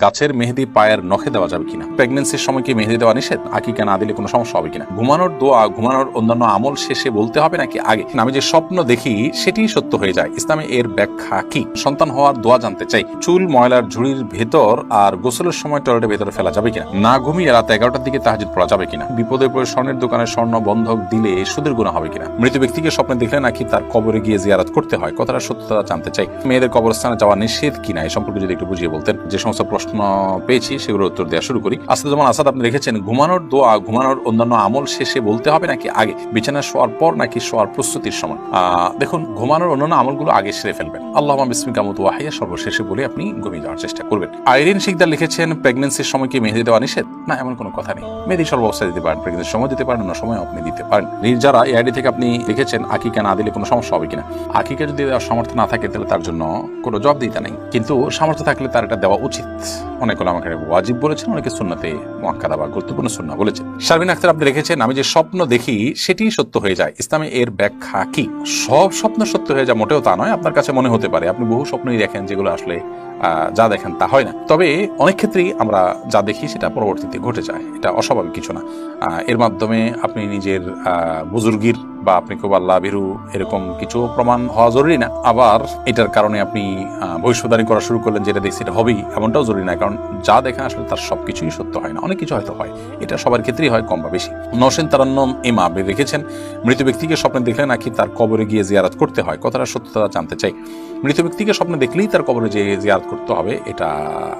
গাছের মেহেদি পায়ের নখে দেওয়া যাবে কিনা? প্রেগন্যান্সির সময় কি মেহেদি দেওয়া নিষেধ? আকিকা না দিলে কোনো সমস্যা হবে কিনা? ঘুমানোর দোয়া ঘুমানোর অন্যান্য আমল শেষে বলতে হবে নাকি আগে? আমি যে স্বপ্ন দেখি সেটিই সত্য হয়ে যায়, ইসলামে এর ব্যাখ্যা কি? সন্তান হওয়ার দোয়া জানতে চাই। চুল ময়লার ঝুড়ির ভেতর আর গোসলের সময় টয়লেটের ভেতরে ফেলা যাবে কিনা? না ঘুমিয়ে রাত 11টার দিকে তাহাজ্জুদ পড়া যাবে কিনা? বিপদে পড়ে স্বর্ণের দোকানে স্বর্ণ বন্ধক দিলে সুদের গুনাহ হবে কিনা? মৃত ব্যক্তিকে স্বপ্নে দেখলে নাকি তার কবরে গিয়ে জিয়ারত করতে হয়? কথাটা সত্যতা জানতে চাই। মেয়েদের কবরস্থানে যাওয়া নিষেধ কিনা এই সম্পর্কে যদি একটু বুঝিয়ে বলতেন। যে সমস্ত প্রশ্ন পেয়েছি সেগুলোর উত্তর দেওয়া শুরু করি। আসাদুজ্জামান আসাদ আপনি লিখেছেন, ঘুমানোর দোয়া ঘুমানোর অন্যান্য আমল শেষে বলতে হবে নাকি আগে? বিছানা শোয়ার পর নাকি শোয়ার প্রস্তুতির সময়? দেখুন, ঘুমানোর অন্যান্য আমলগুলো আগে সেরে ফেলবেন। আল্লাহুম্মা বিসমিকা মুতু ওয়া হাইয়া সর্বশেষে বলে আপনি ঘুমিয়ে যাওয়ার চেষ্টা করবেন। আইরিন শিকদার লিখেছেন, প্রেগন্যান্সির সময় কি মেহেদি দেওয়া নিষেধ? না, এমন কোনো কথা নেই। মেহেদি সর্বাবস্থায় দিতে পারেন, প্রেগন্যান্সির সময় দিতে পারেন, অন্য সময় আপনি দিতে পারেন। নির্জারা এই আইডি থেকে আপনি লিখেছেন, আকিকা না দিলে কোনো সমস্যা হবে কিনা? আকিকা যদি দেওয়ার সামর্থ্য না থাকে তাহলে তার জন্য কোনো জবাব দিতে নেই, কিন্তু সামর্থ্য থাকলে তার এটা দেওয়া উচিত। অনেকে আমাকে ওয়াজিব বলেছেন, অনেকে সুন্নাতে মুআক্কাদা বা গুরুত্বপূর্ণ সুন্নাহ বলেছেন। শারমিন আক্তার আপনি লিখেছেন, আমি যে স্বপ্ন দেখি সেটিই সত্য হয়ে যায়, ইসলামে এর ব্যাখ্যা কি? সব স্বপ্ন সত্য হয়ে যায় মোটেও তা নয়। আপনার কাছে মনে হতে পারে, আপনি বহু স্বপ্নই দেখেন যেগুলো আসলে যা দেখেন তা হয় না। তবে অনেক ক্ষেত্রেই আমরা যা দেখি সেটা পরবর্তীতে ঘটে যায়, এটা অস্বাভাবিক কিছু না। এর মাধ্যমে আপনি নিজের বুজুর্গির বা আপনি খুব আল্লাহ ভীরু এরকম কিছু প্রমাণ হওয়া জরুরি না। আবার এটার কারণে আপনি ভবিষ্যৎবাণী করা শুরু করলেন যেটা দেখছি এটা হবেই, এমনটাও জরুরি না। কারণ যা দেখেন আসলে তার সবকিছুই সত্য হয় না, অনেক কিছু হয়তো হয়। এটা সবার ক্ষেত্রেই হয়, কম বা বেশি। নওশেন তারান্নম ইমা আপনি রেখেছেন, মৃত ব্যক্তিকে স্বপ্নে দেখলে নাকি তার কবরে গিয়ে জিয়ারত করতে হয়? কথাটা সত্যতা জানতে চাই। মৃত ব্যক্তিকে স্বপ্নে দেখলেই তার কবরে যে জিয়ারত করতে হবে এটা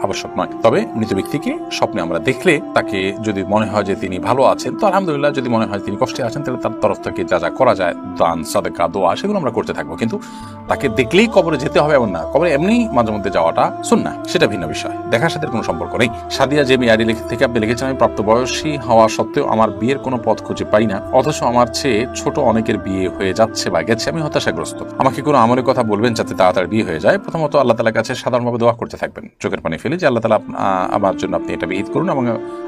আবশ্যক নয়। তবে মৃত ব্যক্তিকে স্বপ্নে আমরা দেখলে তাকে যদি মনে হয় যে তিনি ভালো আছেন তো আলহামদুলিল্লাহ, যদি মনে হয় তিনি কষ্টে আছেন তাহলে তার তরফ থেকে যা যা করা যায়, দান সাদেকা দোয়া, সেগুলো আমরা করতে থাকবো। কিন্তু তাকে দেখলেই কবরে যেতে হবে এমন না। কবরে এমনি মাঝে মধ্যে যাওয়াটা সুন্নাহ, সেটা ভিন্ন বিষয়, দেখার সাথে কোনো সম্পর্ক নেই। সাদিয়া জেমি আইডি থেকে আপনি লিখেছেন, আমি প্রাপ্তবয়স্কী হওয়া সত্ত্বেও আমার বিয়ের কোনো পথ খুঁজে পাই না, অথচ আমার চেয়ে ছোট অনেকের বিয়ে হয়ে যাচ্ছে বা গেছে, আমি হতাশাগ্রস্ত। আমাকে কোনো আমলের কথা বলবেন যাতে তাড়াতাড়ি বিয়ে হয়ে যায়? প্রথমত আল্লাহ তাআলার কাছে সাধারণভাবে দোয়া করতে থাকবেন, চোখের পানি ফেলে, যে আল্লাহ তাআলা আমার জন্য আপনি এটা বিহিত করুন এবং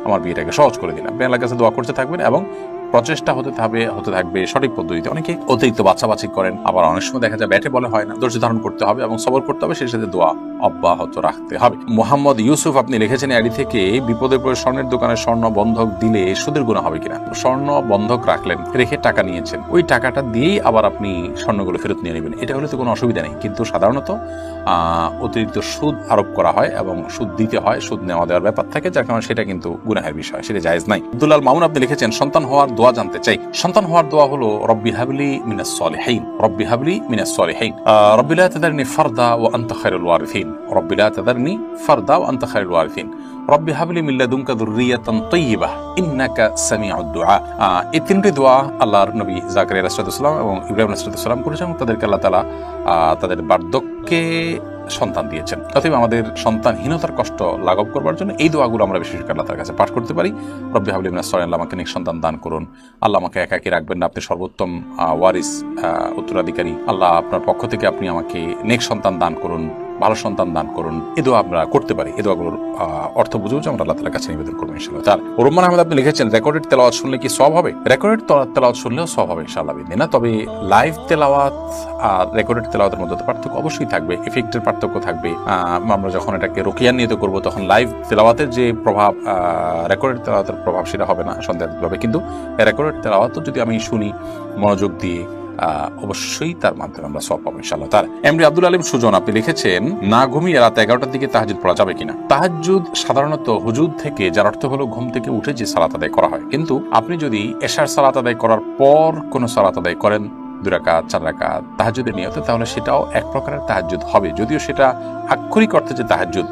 আমার বিয়েটাকে সহজ করে দিন। আপনি আল্লাহর কাছে দোয়া করতে থাকবেন এবং প্রচেষ্টা হতে থাকবে সঠিক পদ্ধতিতে। অনেকে অতিরিক্ত বাছাবাছি করেন, আবার অনেক সময় দেখা যায় ব্যাটে বলে হয় না। ধৈর্য ধারণ করতে হবে এবং সবর করতে হবে, সেই সাথে দোয়া অব্যাহত রাখতে হবে। মোহাম্মদ ইউসুফ আপনি লিখেছেন আইডি থেকে, বিপদে পড়ে স্বর্ণের দোকানে স্বর্ণ বন্ধক দিলে সুদের গুনাহ হবে কিনা? স্বর্ণ বন্ধক রাখলেন, রেখে টাকা নিয়েছেন, ওই টাকাটা দিয়েই আবার আপনি স্বর্ণগুলো ফেরত নিয়ে নেবেন, এটা হলে তো কোনো অসুবিধা নেই। কিন্তু সাধারণত অতিরিক্ত সুদ আরোপ করা হয় এবং সুদ দিতে হয়, সুদ নেওয়া দেওয়ার ব্যাপার থাকে, যার কারণে সেটা কিন্তু গুনাহের বিষয়, সেটা জায়েজ নাই। আব্দুল্লাহ মামুন আপনি লিখেছেন, সন্তান হওয়ার দোয়া জানতে চাই। সন্তান হওয়ার দোয়া হলো, রব্বি হাবলি মিনাস সলিহিন, রব্বি হাবলি মিনাস সলিহিন, রব্বি লা তাদারনি ফারদা ওয়া আনতা খায়রুল ওয়ারিসিন, রব্বি লা তাদারনি ফারদা ওয়া আনতা খায়রুল ওয়ারিসিন, রব্বি হাবলি মিন লাদুনকা যুররিয়াতান তাইয়্যিবাহ ইন্নাকা সামিউদ দুআ। এই তিনটি দোয়া আল্লাহর নবী জাকারিয়া আলাইহিস সালাম এবং ইব্রাহিম আলাইহিস সালাম করেছেন, তাদেরকে আল্লাহ তাআলা তাদের বার্ধক্যে সন্তান দিয়েছেন। অতএব আমাদের সন্তানহীনতার কষ্ট লাঘব করবার জন্য এই দোয়াগুলো আমরা বিশেষ করে আল্লাহর কাছে পাঠ করতে পারি। রব্বি হাবলি মিনাস সলিহিন, আল্লাহ আমাকে নেক সন্তান দান করুন, আল্লাহ আমাকে একাকী রাখবেন না, আপনি সর্বোত্তম ওয়ারিস উত্তরাধিকারী, আল্লাহ আপনার পক্ষ থেকে আপনি আমাকে নেক সন্তান দান করুন, ভালো সন্তান দান করুন। এই দোয়া আমরা করতে পারি। এই দোয়াগুলোর অর্থ বুঝেও আমরা আল্লাহ তাআলার কাছে নিবেদন করবো ইনশাআল্লাহ। তার রহমান আহমেদ আপনি লিখেছেন, রেকর্ডেড তেলাওয়াত শুনলে কি সওয়াব হবে? রেকর্ডেড তেলাওয়াত শুনলেও সওয়াব হবে ইনশাআল্লাহ বিদিনা। তবে লাইভ তেলাওয়াত আর রেকর্ডেড তেলাওয়াতের মধ্যে পার্থক্য অবশ্যই থাকবে, ইফেক্টের পার্থক্য থাকবে। আমরা যখন এটাকে রুকিয়া নিয়ত করব তখন লাইভ তেলাওয়াতের যে প্রভাব, রেকর্ডেড তেলাওয়াতের প্রভাব সেটা হবে না সন্দেহভাবে। কিন্তু রেকর্ডেড তেলাওয়াতও যদি আমি শুনি মনোযোগ দিয়ে, অবশ্যই তার মাধ্যমে আমরা সওয়াব পাবো ইনশাআল্লাহ। তার এমডি আব্দুল আলিম সুজন আপনি লিখেছেন, না ঘুমিয়ে রাত 11টার দিকে তাহাজ্জুদ পড়া যাবে কিনা? তাহাজ্জুদ সাধারণত হুজুদ থেকে, যার অর্থ হলো ঘুম থেকে উঠে যে সালাত আদায় করা হয়। কিন্তু আপনি যদি এশার সালাত আদায় করার পর কোনো সালাত আদায় করেন, 2 রাকাত 4 রাকাত তাহাজ্জুদের নিয়তে, তাহলে সেটাও এক প্রকারের তাহাজ্জুদ হবে। যদিও সেটা আক্ষরিক অর্থে যে তাহাজ্জুদ,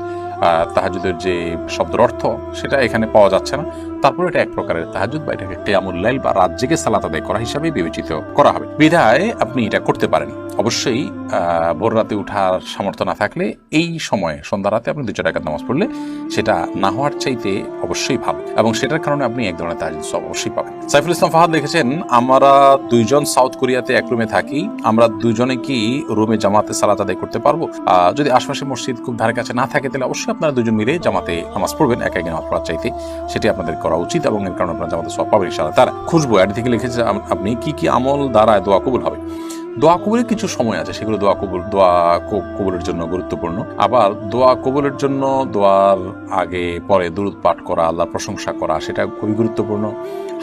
তাহাজ্জুদের যে শব্দের অর্থ সেটা এখানে পাওয়া যাচ্ছে না, তারপর এটা এক প্রকারের তাহাজ্জুদ বা এটাকে কিয়ামুল লাইল বা রাত জেগে সালাত আদায় করা হিসাবে বিবেচিত করা হবে। বিধায় আপনি এটা করতে পারেন। অবশ্যই ভোর রাতে উঠার সামর্থ্য না থাকলে এই সময়ে সন্ধ্যা রাতে আপনি 2 রাকাত নামাজ পড়লে সেটা না হওয়ার চাইতে অবশ্যই ভালো, এবং সেটার কারণে আপনি এক ধরনের তাহাজ্জুদ সওয়াব অবশ্যই পাবেন। সাইফুল ইসলাম ফাহাদ লিখেছেন, আমরা 2 জন সাউথ কোরিয়াতে এক রুমে থাকি, আমরা 2 জনে কি রুমে জামাতে সালাত আদায় করতে পারবো? যদি আশপাশে মসজিদ খুব ধারে কাছে না থাকে তাহলে অবশ্যই আপনারা 2 জন মিলে জামাতে নামাজ পড়বেন, একা একা নামাজ পড়ার চাইতে, সেটি আপনাদের করা উচিত এবং এর কারণে আপনার জামাতে সওয়াব পাবেন ইনশাআল্লাহ। তারা খুশবু অ্যাড থেকে লিখেছে আপনি কি কি আমল দ্বারা দোয়া কবুল হবে। দোয়া কবুলের কিছু সময় আছে, সেগুলো দোয়া কবুলের জন্য গুরুত্বপূর্ণ। আবার দোয়া কবুলের জন্য দোয়ার আগে পরে দুরূদ পাঠ করা, আল্লাহর প্রশংসা করা, সেটা খুবই গুরুত্বপূর্ণ।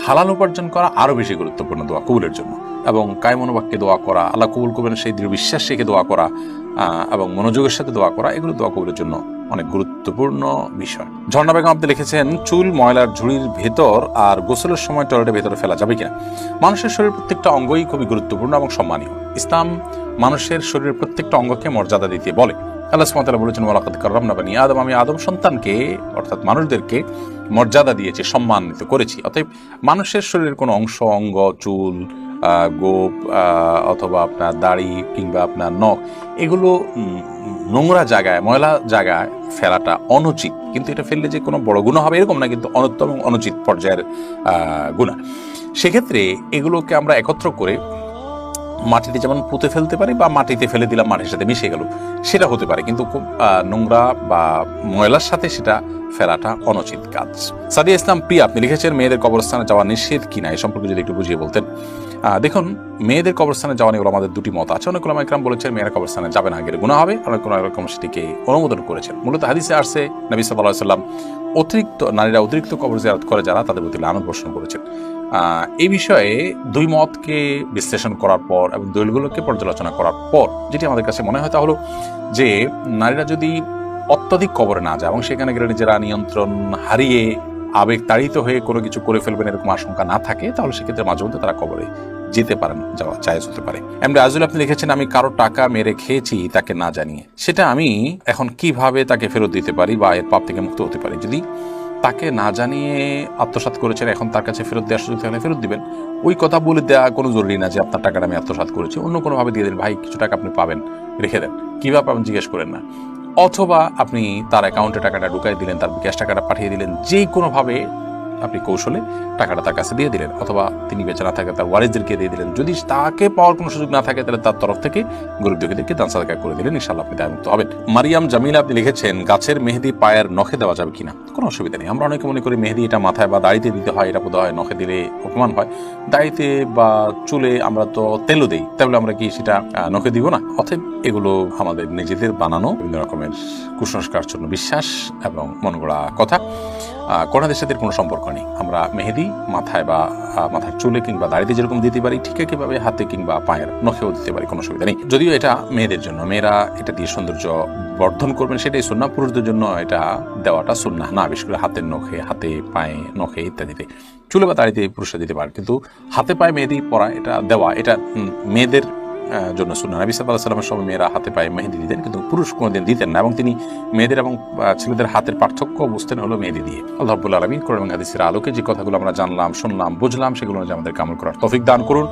হালাল উপার্জন করা আরো বেশি গুরুত্বপূর্ণ দোয়া কবুলের জন্য। এবং কায় মনোবাক্যে দোয়া করা, আল্লাহ কবুল করবেন সেই দৃঢ় বিশ্বাস রেখে দোয়া করা এবং মনোযোগের সাথে দোয়া করা, এগুলো দোয়া কবুলের জন্য অনেক গুরুত্বপূর্ণ বিষয়। ঝর্ণা বেগম আপনি লিখেছেন চুল ময়লার ঝুড়ির ভেতর আর গোসলের সময় টয়লেটের ভেতরে ফেলা যাবে কিনা। মানুষের শরীরের প্রত্যেকটা অঙ্গই খুবই গুরুত্বপূর্ণ এবং সম্মানীয়। ইসলাম মানুষের শরীরের প্রত্যেকটা অঙ্গকে মর্যাদা দিতে বলে। আল্লাহ সুবহানাহু ওয়া তাআলা বলেছেন ওয়ালাকাদ কাররামনা বানি আদম, আমি আদম সন্তানকে অর্থাৎ মানুষদেরকে মর্যাদা দিয়েছি, সম্মানিত করেছি। অতএব মানুষের শরীরের কোনো অঙ্গ, চুল, গোপ অথবা আপনার দাড়ি কিংবা আপনার নখ, এগুলো নোংরা জায়গায়, ময়লা জায়গায় ফেলাটা অনুচিত। কিন্তু এটা ফেললে যে কোনো বড় গুনাহ হবে এরকম না, কিন্তু অনুত্তম এবং অনুচিত পর্যায়ের গুনাহ। সেক্ষেত্রে এগুলোকে আমরা একত্র করে মাটিতে যেমন পুঁতে ফেলতে পারি বা মাটিতে ফেলে দিলাম, মাটির সাথে মিশে গেল, সেটা হতে পারে, কিন্তু খুব নোংরা বা ময়লার সাথে সেটা ফেলাটা অনুচিত কাজ। সাদিয়া ইসলাম প্রিয়া আপনি লিখেছেন মেয়েদের কবরস্থানে যাওয়া নিষেধ কিনা, এই সম্পর্কে যদি একটু বুঝিয়ে বলতেন। দেখুন, মেয়েদের কবরস্থানে যাওয়া নিয়ে আমাদের দুটি মত আছে। অনেক উলামা ইকরাম বলেছেন মেয়েরা কবরস্থানে যাবে না, গেলে গুনাহ হবে। অনেক রকম সেটিকে অনুমোদন করেছেন। মূলত হাদিসে আসছে নবী সাল্লাল্লাহু আলাইহি ওয়াসাল্লাম নারীরা অতিরিক্ত কবর জিয়ারত করে যারা, তাদের প্রতি লানত বর্ষণ করেছেন। এই বিষয়ে দুই মতকে বিশ্লেষণ করার পর এবং দলিলগুলোকে পর্যালোচনা করার পর যেটি আমাদের কাছে মনে হয় তা হলো যে নারীরা যদি অত্যধিক কবরে না যায় এবং সেখানে গেলে নিজেরা নিয়ন্ত্রণ হারিয়ে আবেগ তাড়িত হয়ে কোনো কিছু করে ফেলবেন এরকম আশঙ্কা না থাকে, তাহলে সেক্ষেত্রে মাঝে মধ্যে তারা কবরে যেতে পারেন, যাওয়া জায়েজ হতে পারে। এমনি আজুল আপনি লিখেছেন আমি কারো টাকা মেরে খেয়েছি তাকে না জানিয়ে, সেটা আমি এখন কিভাবে তাকে ফেরত দিতে পারি বা এর পাপ থেকে মুক্ত হতে পারি। যদি তাকে না জানিয়ে আত্মসাৎ করেছেন, এখন তার কাছে ফেরত দেওয়ার সুযোগ থাকলে ফেরত দিবেন। ওই কথা বলে দেওয়া কোনো জরুরি না যে আপনার টাকাটা আমি আত্মসাৎ করেছি, অন্য কোনোভাবে দিয়ে দেন, ভাই কিছু টাকা আপনি পাবেন, রেখে দেন, কিভাবে পাবেন জিজ্ঞেস করেন না। অথবা আপনি তার অ্যাকাউন্টে টাকাটা ঢুকাই দিলেন, তার ক্যাশ টাকাটা পাঠিয়ে দিলেন, যে কোনোভাবে আপনি কৌশলে টাকাটা তার কাছে দিয়ে দিলেন, অথবা তিনি বেঁচে না থাকে তার ওয়ারিসদেরকে দিয়ে দিলেন। যদি তাকে পাওয়ার কোনো সুযোগ না থাকে তাহলে তার তরফ থেকে গরিব দুঃখীদেরকে দান সাদকা করে দিলেন, ইনশাআল্লাহ আপনি দায়মুক্ত হবেন। মারিয়াম জামিলা আপনি লিখেছেন গাছের মেহেদি পায়ের নখে দেওয়া যাবে কিনা। কোনো অসুবিধা নেই। আমরা অনেকে মনে করি মেহেদি এটা মাথায় বা দাড়িতে দিতে হয়, এটা বোধ হয় নখে দিলে অপমান হয়। দাড়িতে বা চুলে আমরা তো তেলও দিই, তাহলে আমরা কি সেটা নখে দিব না? অতএব এগুলো আমাদের নিজেদের বানানো বিভিন্ন রকমের কুসংস্কার জন্য বিশ্বাস এবং মন গড়া কথা। কন্যাদের সাথে কোনো সম্পর্ক নেই। আমরা মেহেদি মাথায় বা মাথার চুলে কিংবা দাড়িতে যেরকম দিতে পারি, ঠিক একইভাবে হাতে কিংবা পায়ের নখেও দিতে পারি, কোনো অসুবিধা নেই। যদিও এটা মেয়েদের জন্য, মেয়েরা এটা দিয়ে সৌন্দর্য বর্ধন করবেন সেটাই সুন্নাহ। পুরুষদের জন্য এটা দেওয়াটা সুন্নাহ না, বিশেষ করে হাতের নখে, হাতে পায়ে নখে ইত্যাদিতে। চুলে বা দাড়িতে পুরুষরা দিতে পারে, কিন্তু হাতে পায়ে মেহেদি পরা, এটা দেওয়া, এটা মেয়েদের জন্য সুন্নাহ। নবী সাল্লাল্লাহু আলাইহি ওয়াসাল্লামের সময় মেয়েরা হাতে পায়ে মেহেদি দিতেন, কিন্তু পুরুষ কোনোদিন দিতেন না, এবং তিনি মেয়েদের এবং ছেলেদের হাতের পার্থক্য বুঝতেন হলো মেহেদি দিয়ে। আল্লাহ রাব্বুল আলামিন কোরআন এবং হাদিসের আলোকে যে কথাগুলো আমরা জানলাম, শুনলাম, বুঝলাম, সেগুলো আমাদের আমল করার তৌফিক দান করুন।